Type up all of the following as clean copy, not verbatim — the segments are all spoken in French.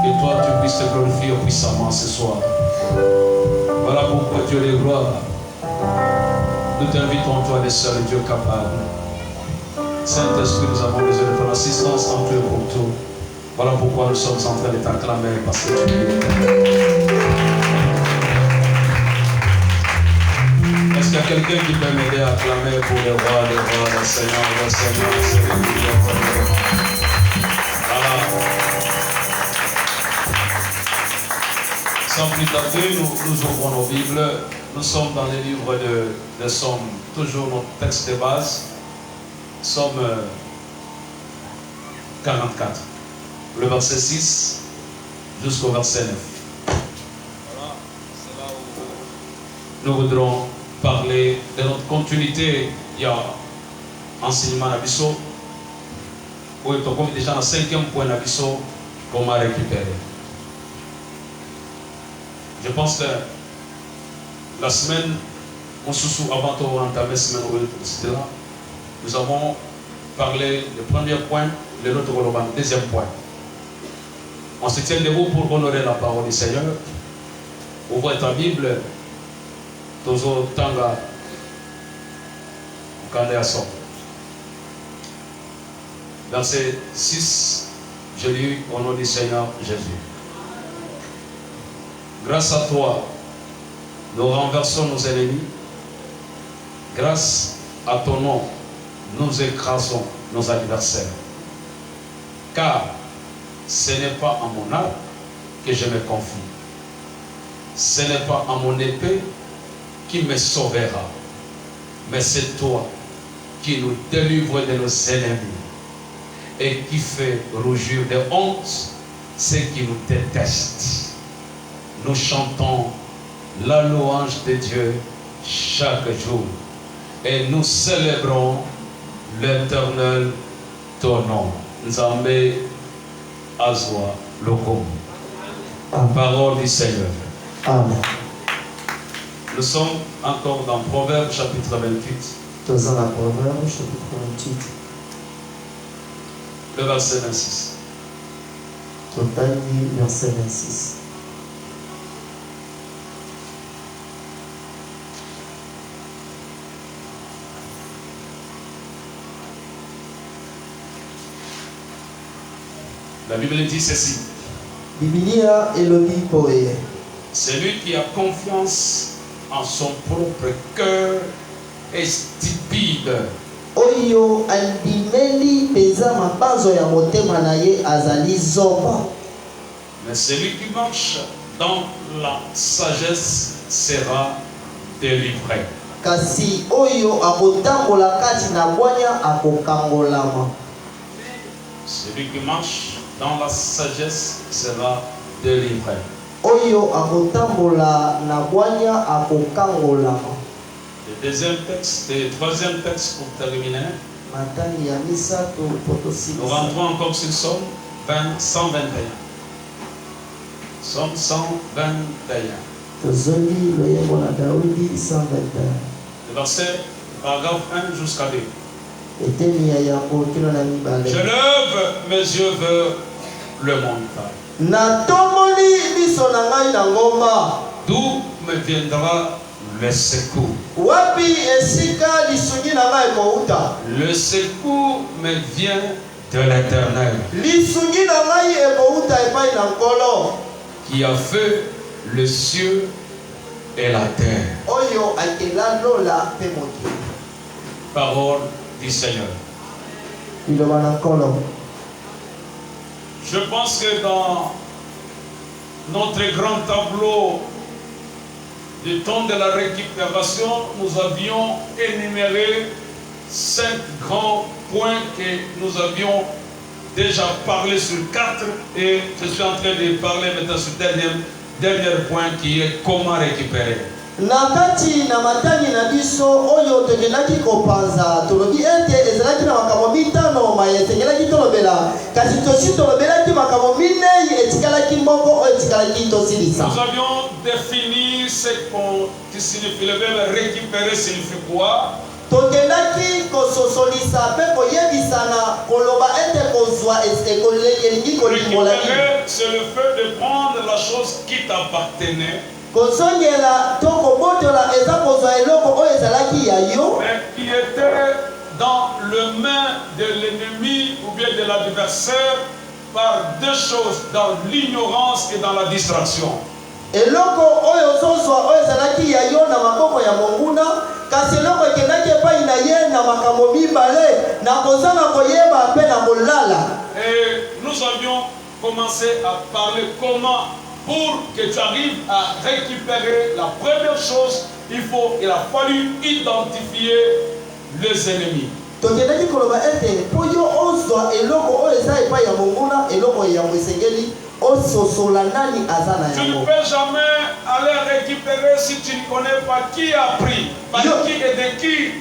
Que toi, tu puisses te glorifier puissamment ce soir. Voilà pourquoi Dieu est gloire. Nous t'invitons, toi, le seul Dieu capable. Saint-Esprit, nous avons besoin de ton assistance en tout et pour tout. Voilà pourquoi nous sommes en train de t'acclamer, parce que tu es. Est-ce qu'il y a quelqu'un qui peut m'aider à acclamer pour le roi, le Seigneur, le Seigneur, le Seigneur. Voilà. Sans plus tarder, nous ouvrons nos Bibles. Nous sommes dans les livres de Somme, toujours notre texte de base. Somme 44, le verset 6 jusqu'au verset 9. Voilà, c'est là où nous voudrons parler de notre continuité. Il y a enseignement à Nabiso. Oui, donc on est déjà dans le 5e point Nabiso, comment récupérer. Je pense que la semaine, on se souvient avant d'entamer la semaine, etc. Nous avons parlé du premier point, le nôtre global, deuxième point. On se tient debout pour honorer la parole du Seigneur. Ouvre ta Bible, Tozo Tanga, Kandeason. Verset 6, je lis au nom du Seigneur Jésus. Grâce à toi, nous renversons nos ennemis. Grâce à ton nom, nous écrasons nos adversaires. Car ce n'est pas à mon arme que je me confie. Ce n'est pas à mon épée qui me sauvera. Mais c'est toi qui nous délivres de nos ennemis et qui fait rougir de honte ceux qui nous détestent. Nous chantons la louange de Dieu chaque jour. Et nous célébrons l'éternel ton nom. Nzambe Azwa Lokom. Parole du Seigneur. Amen. Nous sommes encore dans Proverbes chapitre 28. Dans la Proverbe chapitre 28. Le verset 26. Total verset 26. La Bible dit ceci. Biblia elobi poye. Celui qui a confiance en son propre cœur est stupide. Oyo andimeli peza mabazo ya motema na ye azali zoba. Mais celui qui marche dans la sagesse sera délivré. Kasi oyo akotambola kati na bwanya akokangolama. Celui qui marche dans la sagesse sera délivré. Oyo akotambola na bwanya akokangolama. Le deuxième texte, le troisième texte pour terminer. Matani ya misato potosi. Nous rentrons encore sur Somme 121. Somme 121. Tozoli loyembo na Daudi 121. Le verset, paragraphe 1 jusqu'à 2. Je lève mes yeux vers le montagne. D'où me viendra le secours? Le secours me vient de l'Éternel, qui a fait le ciel et la terre. Parole du Seigneur. Je pense que dans notre grand tableau du temps de la récupération, nous avions énuméré 5 grands points que nous avions déjà parlé sur 4, et je suis en train de parler maintenant sur le dernier point qui est comment récupérer. Nakati na matani na biso oyo tegelaki kopanza tolobi ete ezalaki na makambo mitano maye tegelaki tolobela kasi tosi tolobelaki makambo minei etikalaki moko oyo etikalaki tosilisa. Nous avions défini ce qui signifie le verbe récupérer signifie quoi? Togelaki kososolisa pe koyebisana koloba ete kozwa elingi kolimola. Récupérer, c'est le fait chose qui t'appartenait, kozongela to kobotola eza kozwa eloko oyo ezalaki ya yo mais qui était dans le main de l'ennemi ou bien de l'adversaire par deux choses, dans l'ignorance et dans la distraction. eloko oyo ozozwa oyo ezalaki ya yo na maboko ya monguna kasi eloko ekendaki epai na ye na makambo mibale na kozanga koyeba mpe na kolala. Et nous avions commencé à parler comment, pour que tu arrives à récupérer la première chose, il a fallu identifier les ennemis. tokendaki koloba ete mpo yo ozwa eloko oyo eza epai ya monguna eloko yango esengeli ososola nani aza na Tu ne yango. peux jamais aller récupérer si tu ne connais pas qui a pris, par qui et de qui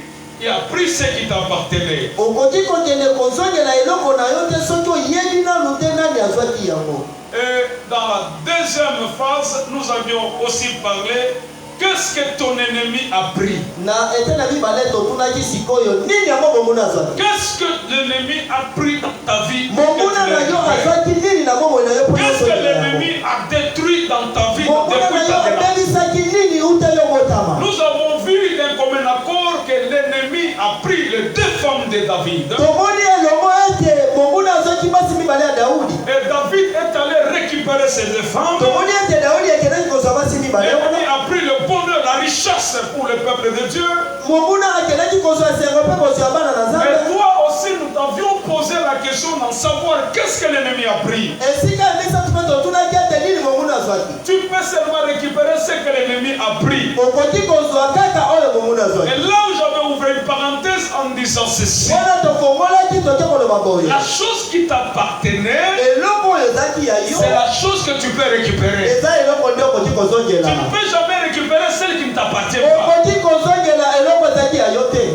il a pris ce qui t'appartenait. okoki kokende kozongela eloko na yo te soki oyebi nanu te nani azwaki yango. Et dans la deuxième phase, nous avions aussi parlé qu'est-ce que ton ennemi a pris. Na ete na mibale totunaki sikoyo nini yango monguna azwaki. Qu'est-ce que l'ennemi a pris dans ta vie? monguna na yo azwaki nini na bomoi na yo mpo Qu'est-ce que yosongela yango. l'ennemi a détruit dans ta vie monguna na depuis yo ta naissance? abebisaki nini uta yo botama. Nous avons vu d'un commun accord que l'ennemi a pris les deux femmes de David. tomoni elongo ete monguna azwaki basi mibale ya daudi. Et David est allé récupérer ces deux femmes. tomoni ete daudi akendaki kozwa basi mibale L'ennemi a pris le bonheur, la richesse pour le peuple de Dieu. monguna akendaki kozwa esengo mpe kozwa bana na Et nzambe. toi aussi, nous t'avions posé la question d'en savoir qu'est-ce que l'ennemi a pris. esika ya misatu mpe totunaki ete nini monguna azwaki. Tu peux seulement récupérer ce que l'ennemi a pris. okoki kozwa kaka oyo monguna Et azwaki. là où j'avais ouvert une parenthèse en disant ceci. wana tofongolaki toke koloba boye. La chose qui t'appartenait, eloko oyo ezaki ya yo c'est la chose que tu peux récupérer. eza eloko nde okoki Tu kozongela. ne peux jamais récupérer celle qui ne t'appartient pas. okoki kozongela eloko ezaki ya yo te.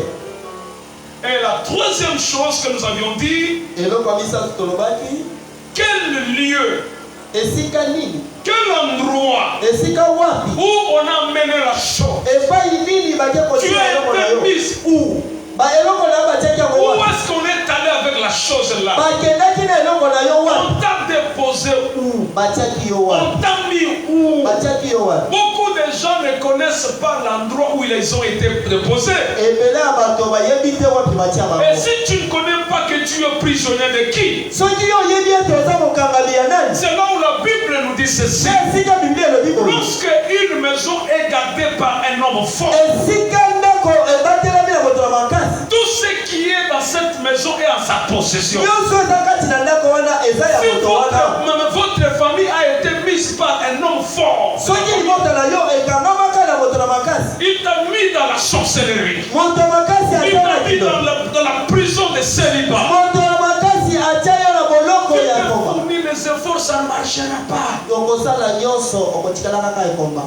Et la troisième chose que nous avions dit, eloko ya misatu tolobaki quel lieu, esika nini quel endroit esika wapi où on a mené la chose. epai nini bake Tu kotika eloko na as yo. été mise où? eloko na yo batiaki yango Où wapi. est-ce qu'on est allé avec la chose là? bakendaki na eloko na yo wapi. On t'a déposé où? batiaki yo wapi. On t'a mis où? batiaki yo wapi. Beaucoup de gens ne connaissent pas l'endroit où ils ont été déposés. ebele ya bato bayebi te wapi batia Et bango. si tu ne connais pas que tu es prisonnier de qui? soki yo oyebi ete oza mokangami ya nani. C'est là où la Bible nous dit ceci. esika biblia elobi boye. Lorsque une maison est gardée par un homme fort, esika ndako ebatelami na moto na makasi. tout ce qui est dans cette maison est en sa possession. nyonso eza kati na ndako wana eza ya Si moto wana. votre famille a été mise par un homme fort, soki libota na yo ekangamaka na moto na makasi. il t'a mis dans la sorcellerie, moto ya makasi il atia t'a na mis kilo. dans la prison de célibat. moto ya makasi atia yo na boloko Tu ya peux ekomba. fournir les efforts, ça ne marchera pas. okosala nyonso okotikala kaka ekomba.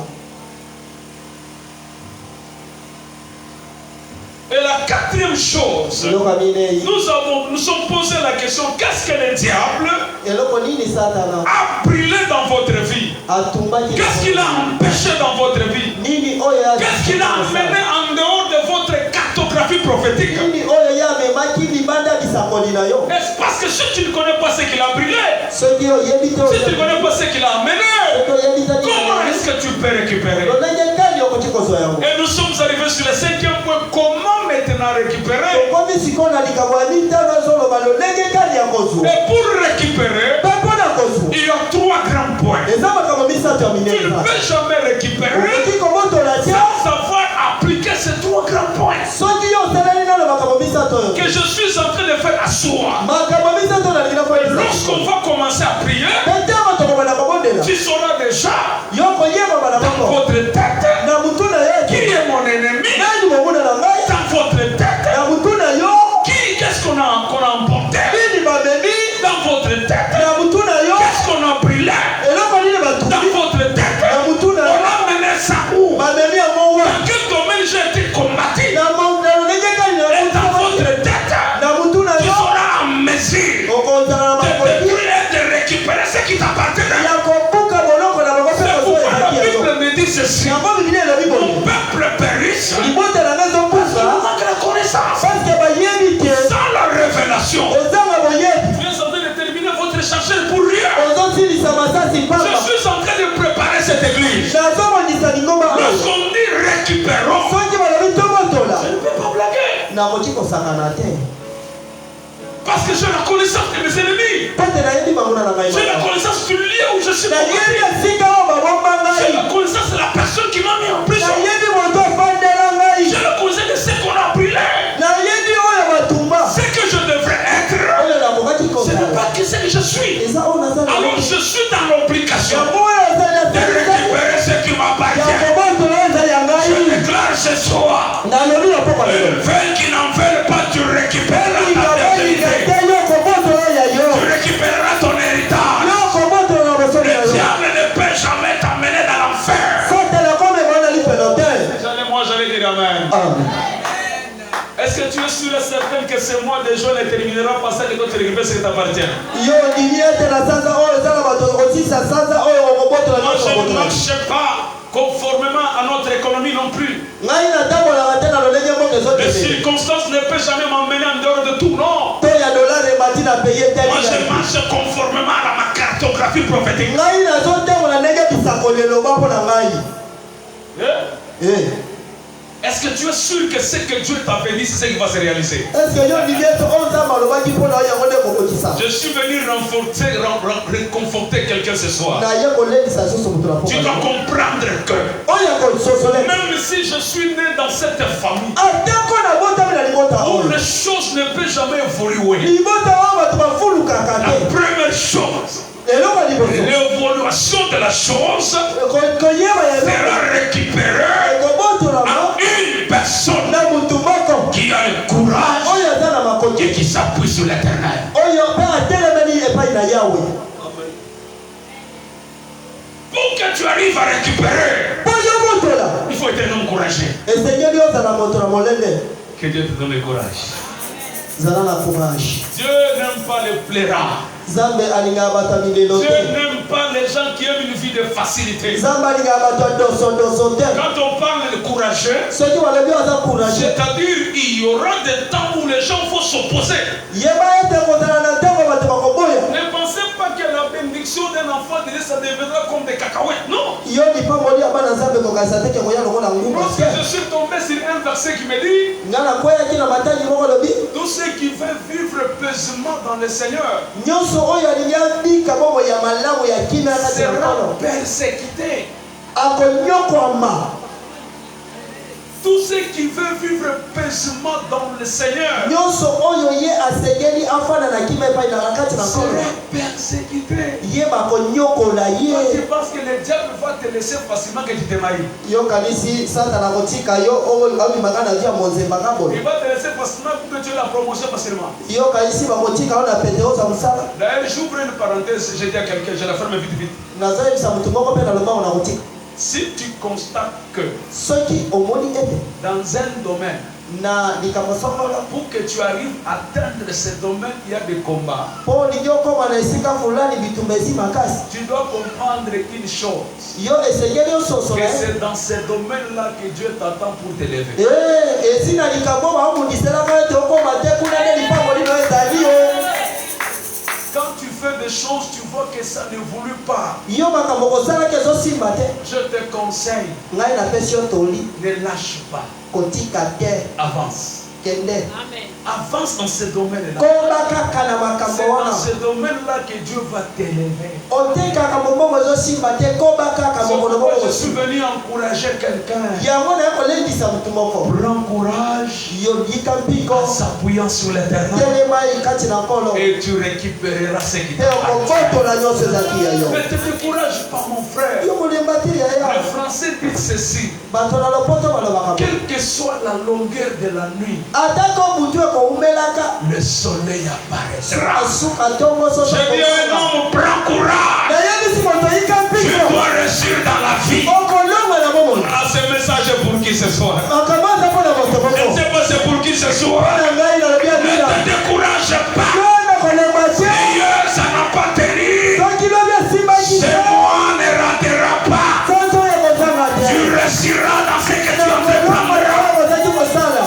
Et la quatrième chose, eloko ya minei nous sommes posé la question, qu'est-ce que le diable eloko nini satana a brûlé dans votre vie? atumbaki. Qu'est-ce qu'il a empêché dans votre vie? nini oyo ya- Qu'est-ce qu'il a amené en dehors de votre cartographie prophétique? nini oyo ye amemaki libanda ya bisakoli na yo. Est-ce parce que si tu ne connais pas ce qu'il a brûlé, soki oyebi te si tu ne connais pas ce qu'il a amené, oyebi te comment est-ce que tu peux récupérer? lolenge kani okoki kozwa yango. Et nous sommes arrivés sur le cinquième point. Comment maintenant récupérer? okomi sikoyo na likambo ya mitano ezoloba lolenge kani ya kozwa. Et pour récupérer, mpe mpona kozwa il y a trois grands points. eza makambo misato ya Tu ne minene. peux jamais récupérer okoki komotola te sans savoir appliquer ces trois grands points soki yo osaleli nano makambo misato oyo. que je suis en train de faire asseoir. makambo misato nalingi nakoyebisa. Lorsqu'on va commencer à prier, ntango tokobanda kobondela tu sauras déjà yo koyeba na dans moko votre tête na mutu na ye qui est mon ennemi, nani monguna na ngai dans votre tête na mutu na yo qu'est-ce qu'on a emporté, nini bamemi dans votre tête na mutu na yo qu'est-ce qu'on a brûlé, eloko nini dans batumbi votre tête na mutu na on yo a mené ça où, bamemi yango wa dans quel domaine j'ai été combattu, na lolenge kani et dans na votre tête na mutu na tu yo seras en mesure okozala na de makoti détruire et de récupérer ce qui t'appartenait. ya kobuka boloko na bango mpe C'est kozwa pourquoi la ezaki yango. Bible me dit ceci. yango biblia elobi Mon boye peuple périsse libota na ngai parce qu'il ezokufa manque la connaissance. parceke bayebi te Sans la révélation, ozanga boyebi tu es en train de terminer votre chargeur pour rien. ozosilisa masasi Je pamba suis en train de préparer nakoki kosakana te. Parce que j'ai la connaissance de mes ennemis. J'ai la connaissance du lieu où je suis. J'ai la connaissance de la personne qui m'a mis en prison. J'ai la connaissance de ce qu'on a brûlé. Ce que je devrais être, ce n'est pas qui c'est que je suis. Alors je suis dans l'obligation de récupérer ce qui m'appartient. Je déclare ce soir, le veille qui n'en veulent pas, tu récupères ta vérité. Tu récupéreras ton héritage. Le diable ne peut jamais t'amener dans l'enfer. Moi j'allais dire amen. Est-ce que tu es sûr et certain que ce mois de juin ne terminera pas ça que tu récupères ce qui t'appartient? Moi je ne marche pas conformément à notre économie non plus. Les circonstances ne peuvent jamais m'emmener en dehors de tout, non. Moi je marche conformément à ma cartographie prophétique. Est-ce que tu es sûr que ce que Dieu t'a dit, c'est ce qui va se réaliser? Je suis venu réconforter quelqu'un ce soir. Tu dois comprendre que même si je suis né dans cette famille où les choses ne peuvent jamais évoluer, la première chose, l'évaluation de la chose sera récupérée à une personne qui a le courage et qui s'appuie sur l'Éternel. Pour que tu arrives à récupérer, il faut être un homme courageux. Que Dieu te donne le courage. Dieu n'aime pas les plairas. Dieu n'aime pas les gens qui aiment une vie de facilité. Quand on parle de courageux, c'est-à-dire il y aura des temps où les gens vont s'opposer. Ne pensez pas que la bénédiction d'un enfant de Dieu, ça deviendra comme des cacahuètes. Non. Lorsque je suis tombé sur un verset qui me dit, tous ceux qui veulent vivre paisiblement dans le Seigneur seront persécutés. Tous ceux qui veulent vivre paisiblement dans le Seigneur seront persécutés. Tu penses que le diable va te laisser facilement que tu te maries? Il va te laisser facilement pour que tu aies la promotion facilement. D'ailleurs, j'ouvre une parenthèse, j'ai dit à quelqu'un, je la ferme vite vite. Si tu constates que dans un domaine, pour que tu arrives à atteindre ce domaine, il y a des combats. Tu dois comprendre une chose, que c'est dans ce domaine-là que Dieu t'attend pour t'élever. Quand tu fais des choses, tu vois que ça n'évolue pas. Je te conseille, ne lâche pas. Avance. Amen. Avance dans ce domaine-là. C'est dans ce domaine-là que Dieu va t'élever. Je suis venu encourager quelqu'un. Prends courage en s'appuyant sur l'Éternel et tu récupéreras ce qui t'appartient. Ne te décourage pas, mon frère. Le français dit ceci: quelle que soit la longueur de la nuit, le soleil apparaîtra. Je dis un homme, prends courage. Tu dois réussir dans la vie. Ah, ce message est pour qui ce soir? Je ne sais pas c'est pour qui ce soir. Ne te décourage pas. Dieu, ça n'a pas tenu. C'est moi, ne ratera pas. Tu réussiras dans ce que tu entreprendras.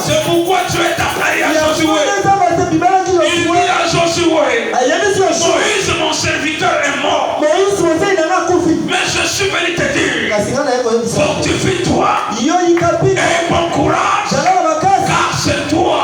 C'est pourquoi tu es appelé à Josué. Il dit à Josué: Moïse, mon serviteur, est mort. Mais je suis venu te dire, fortifie-toi et bon courage, car c'est toi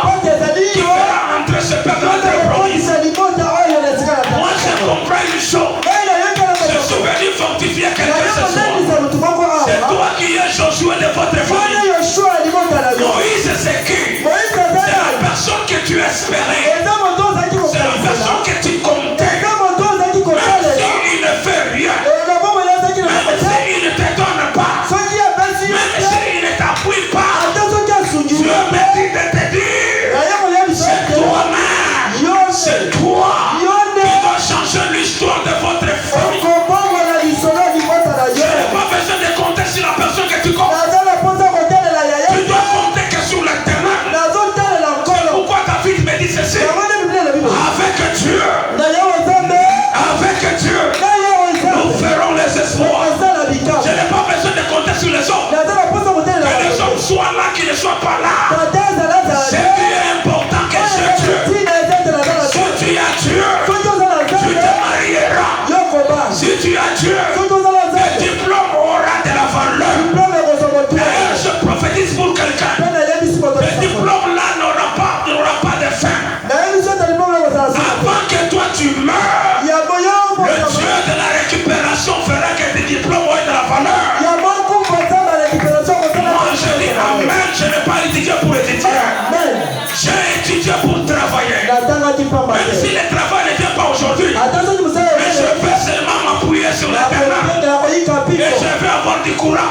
Même si le travail ne vient pas aujourd'hui, mais je vais seulement m'appuyer sur l'éternel. Et je vais avoir du courage.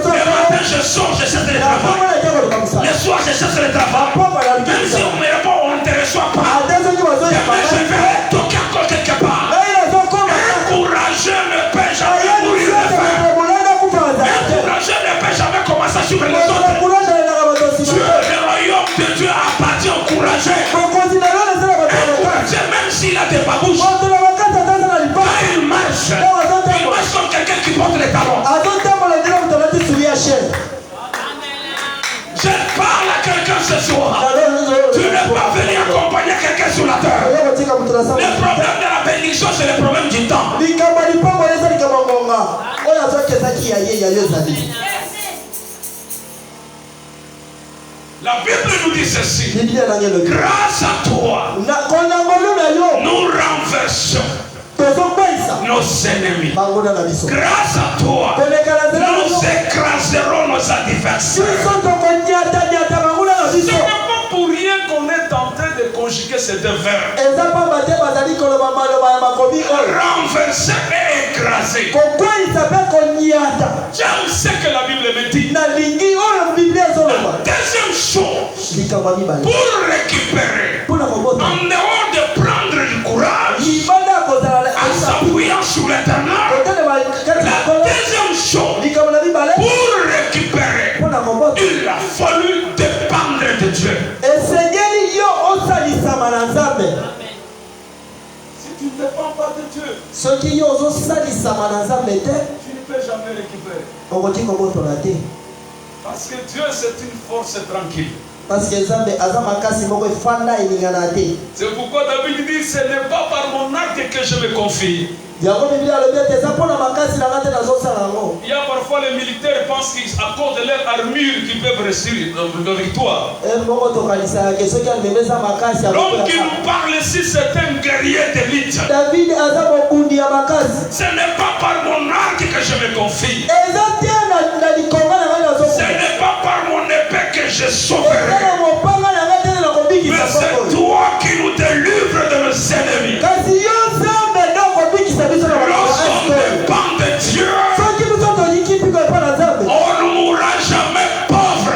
Le matin, je sors, je cherche le travail. Le soir, je cherche le travail. Même si on ne me répond, on ne te reçoit pas. Demain, je vais toquer encore quelque part. Un courageux ne peut jamais mourir de faim. Un courageux ne peut jamais commencer à suivre les autres. Dieu, le royaume de Dieu appartient aux courageux. Un courageux, même s'il a des babouches, il marche. Il marche comme quelqu'un qui porte les talons. Je parle à quelqu'un ce soir. Tu n'es pas venu accompagner quelqu'un sur la terre. Le problème de la bénédiction, c'est le problème du temps. La Bible nous dit ceci. Grâce à toi, nous renversons nos ennemis. Grâce à toi, nous écraserons nos adversaires. Ce n'est pas pour rien qu'on est en train de conjuguer ces deux verbes. Renverser et écraser. J'aime ce que la Bible me dit. Deuxième chose, pour récupérer, en dehors de prendre du courage, en s'appuyant sur l'éternel, la deuxième chose, pour récupérer, il a fallu dépendre de Dieu. Si tu ne dépends pas de Dieu, tu ne peux jamais récupérer. Parce que Dieu, c'est une force tranquille. C'est pourquoi David dit, ce n'est pas par mon acte que je me confie. Il y a parfois les militaires pensent qu'à cause de leur armure qu'ils peuvent réussir la victoire. L'homme qui nous parle ici, c'est un guerrier d'élite. Ce n'est pas par mon arc que je me confie. Ce n'est pas par mon épée que je sauverai. Mais c'est toi qui nous délivres de nos ennemis. Lorsqu'on dépend de Dieu, on ne mourra jamais pauvre.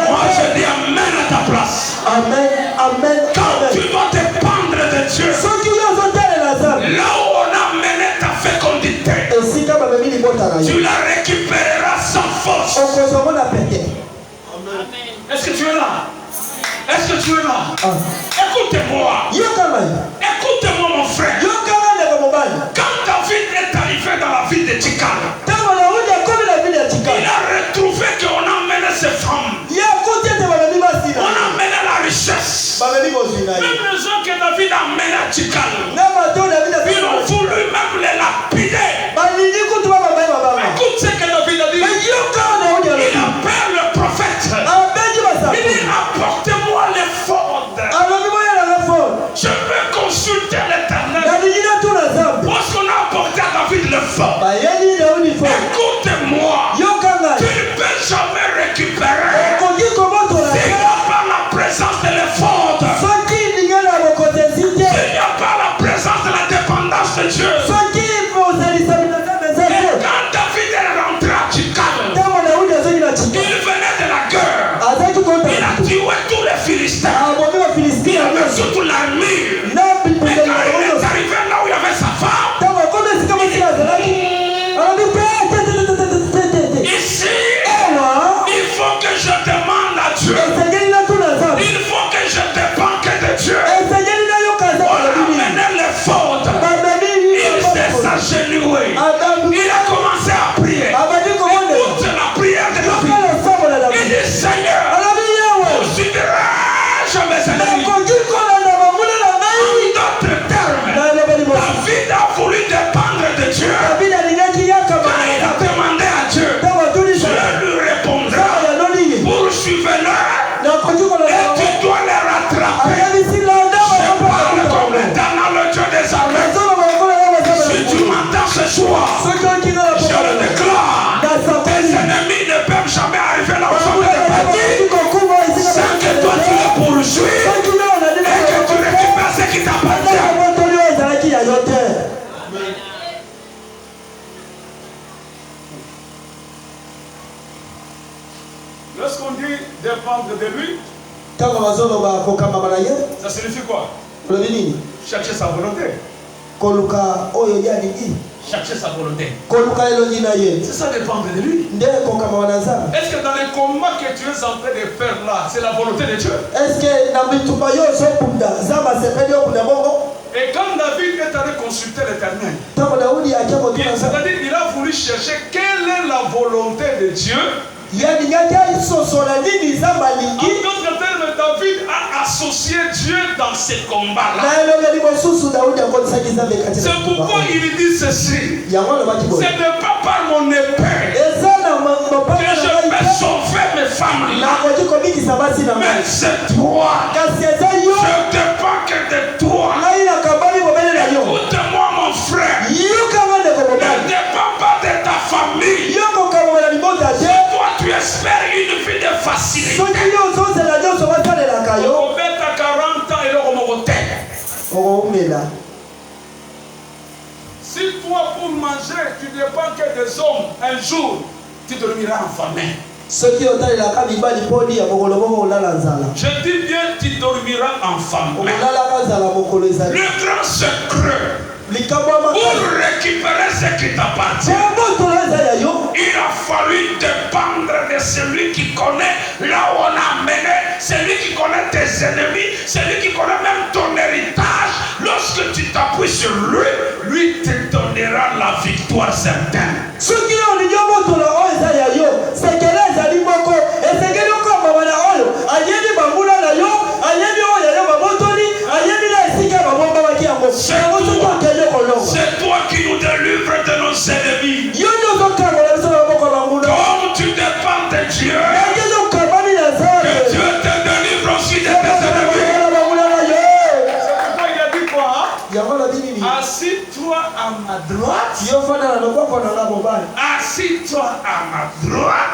Moi je dis amen à ta place. Amen. Quand tu vas dépendre de Dieu, là où on a mené ta fécondité, tu la récupéreras sans force. Est-ce que tu es là? Est-ce que tu es là? Écoutez-moi. Écoutez-moi mon frère. Quand David est arrivé dans la ville de Tikal, il a retrouvé qu'on a mené ses femmes. On a mené la richesse. Même les gens que David a mené à Tikal, ils ont voulu même les lapider. Écoute ce que David a dit. Il appelle le prophète. Il dit, apportez-moi l'éphod. Je vais consulter l'éternel. Lorsqu'on a apporté à David l'éphod, écoutez-moi, tu ne peux jamais récupérer s'il n'y a pas la présence de l'éphod, s'il n'y a pas la présence de la dépendance de Dieu. Et quand David est rentré à Tikal, il venait de la guerre. Il a tué tous les Philistins. Il avait surtout l'armure. Et quand il est arrivé là où il y avait sa femme, ici, il faut que je demande à Dieu. Il faut que je dépende de Dieu. On a mené les fautes. Il Lorsqu'on dit dépendre de lui, ça signifie quoi? Chercher sa volonté. Chercher sa volonté. C'est ça dépendre de lui. Est-ce que dans les combats que tu es en train de faire là, c'est la volonté de Dieu? Et quand David est allé consulter l'Éternel, c'est-à-dire qu'il a voulu chercher quelle est la volonté de Dieu. En d'autres termes, David a associé Dieu dans ces combats-là. C'est pourquoi il dit ceci. Ce n'est pas par mon épée que je vais sauver mes femmes là. Mais c'est toi. Je dépends que de toi. Écoute-moi mon frère. Ne dépends pas de ta famille. Toi tu espères une vie de facilité. Si toi pour manger tu dépends que des hommes, un jour tu dormiras en famille. Je dis bien tu dormiras en famille. Le grand secret pour récupérer ce qui t'appartient, il a fallu dépendre de celui qui connaît là où on a mené, celui qui connaît tes ennemis, celui qui connaît même ton héritage. Lorsque tu t'appuies sur lui, lui te donnera la victoire certaine. C'est toi qui nous délivres de nos ennemis. Comme tu dépends de Dieu, que Dieu te délivre aussi de tes ennemis. C'est pourquoi il a dit quoi? Assis-toi à ma droite. Assis-toi à ma droite.